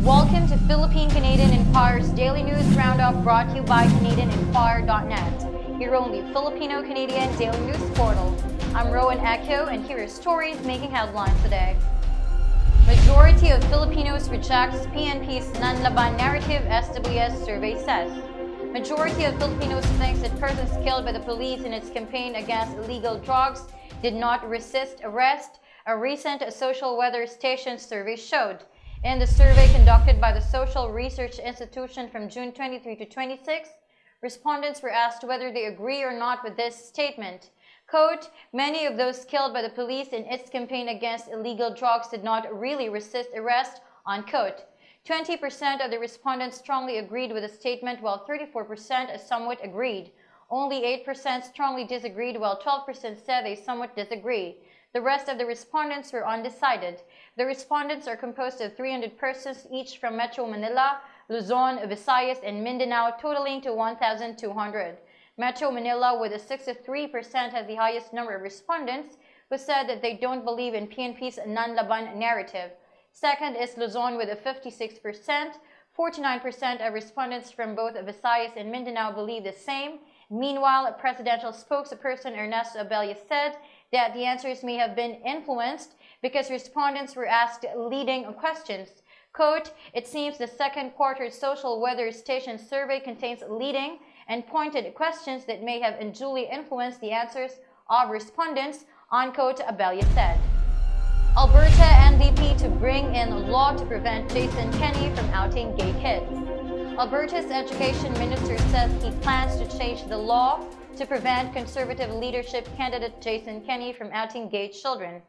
Welcome to Philippine Canadian Enquirer's Daily News Roundup, brought to you by CanadianEnquirer.net, your only Filipino-Canadian daily news portal. I'm Rowan Akio, and here are stories making headlines today. Majority of Filipinos rejects PNP's nanlaban narrative, SWS Survey says. Majority of Filipinos thinks that persons killed by the police in its campaign against illegal drugs did not resist arrest, a recent social weather station survey showed. In the survey conducted by the Social Research Institution from June 23 to 26, respondents were asked whether they agree or not with this statement. Quote, many of those killed by the police in its campaign against illegal drugs did not really resist arrest, unquote. 20% of the respondents strongly agreed with the statement, while 34% somewhat agreed. Only 8% strongly disagreed, while 12% said they somewhat disagree. The rest of the respondents were undecided. The respondents are composed of 300 persons, each from Metro Manila, Luzon, Visayas, and Mindanao, totaling to 1,200. Metro Manila, with a 63%, has the highest number of respondents who said that they don't believe in PNP's nanlaban narrative. Second is Luzon with a 56%. 49% of respondents from both Visayas and Mindanao believe the same. Meanwhile, presidential spokesperson Ernesto Abella said that the answers may have been influenced because respondents were asked leading questions. Quote, it seems the second quarter social weather station survey contains leading and pointed questions that may have unduly influenced the answers of respondents, unquote, Abella said. Alberta NDP to bring in law to prevent Jason Kenney from outing gay kids. Alberta's education minister says he plans to change the law to prevent Conservative leadership candidate Jason Kenney from outing gay children.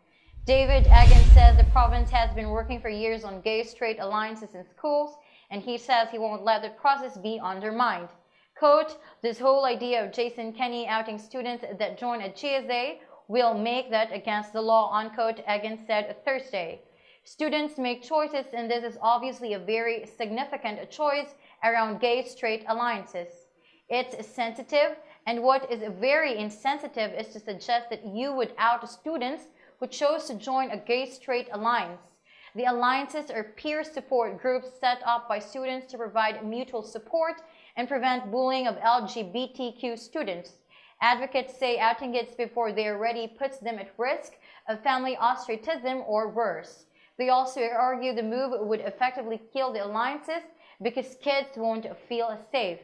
David Agan says the province has been working for years on gay-straight alliances in schools, and he says he won't let the process be undermined. Quote, this whole idea of Jason Kenney outing students that join a GSA will make that against the law, unquote, Agan said Thursday. Students make choices, and this is obviously a very significant choice around gay-straight alliances. It's sensitive, and what is very insensitive is to suggest that you would out students who chose to join a gay-straight alliance. The alliances are peer support groups set up by students to provide mutual support and prevent bullying of LGBTQ students. Advocates say outing kids before they are ready puts them at risk of family ostracism or worse. They also argue the move would effectively kill the alliances because kids won't feel safe.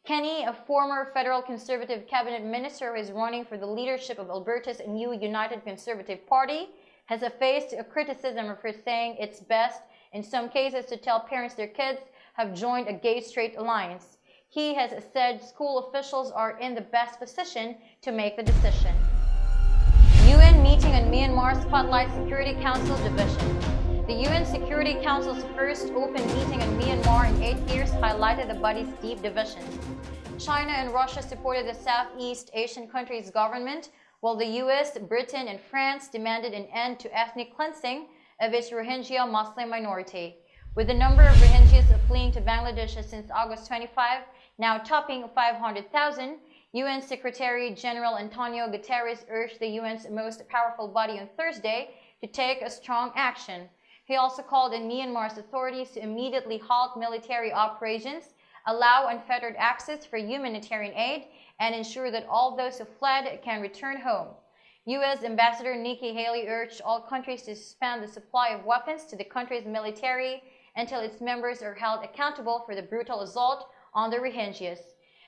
Kenny, a former federal Conservative cabinet minister who is running for the leadership of Alberta's new United Conservative Party, has faced criticism for saying it's best in some cases to tell parents their kids have joined a gay-straight alliance. He has said school officials are in the best position to make the decision. UN meeting on Myanmar spotlights Security Council division. The UN Security Council's first open meeting on Myanmar in 8 years highlighted the body's deep divisions. China and Russia supported the Southeast Asian country's government, while the US, Britain, and France demanded an end to ethnic cleansing of its Rohingya Muslim minority. With the number of Rohingyas fleeing to Bangladesh since August 25 now topping 500,000, UN Secretary General Antonio Guterres urged the UN's most powerful body on Thursday to take a strong action. He also called on Myanmar's authorities to immediately halt military operations, allow unfettered access for humanitarian aid, and ensure that all those who fled can return home. U.S. Ambassador Nikki Haley urged all countries to suspend the supply of weapons to the country's military until its members are held accountable for the brutal assault on the Rohingyas.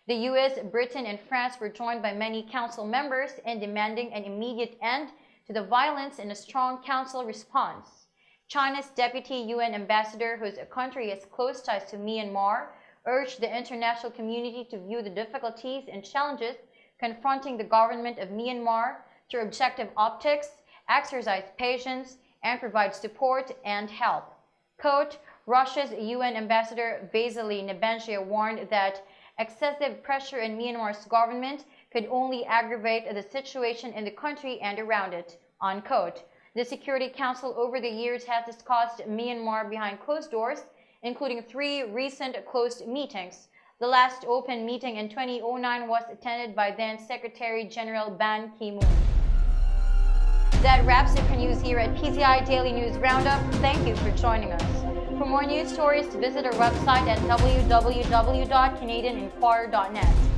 The U.S., Britain, and France were joined by many council members in demanding an immediate end to the violence in a strong council response. China's deputy UN ambassador, whose country has close ties to Myanmar, urged the international community to view the difficulties and challenges confronting the government of Myanmar through objective optics, exercise patience, and provide support and help. Quote, Russia's UN ambassador Vasily Nebenzia warned that excessive pressure in Myanmar's government could only aggravate the situation in the country and around it, unquote. The Security Council over the years has discussed Myanmar behind closed doors, including 3 recent closed meetings. The last open meeting in 2009 was attended by then Secretary General Ban Ki-moon. That wraps up our news here at PCI Daily News Roundup. Thank you for joining us. For more news stories, visit our website at www.canadianinquirer.net.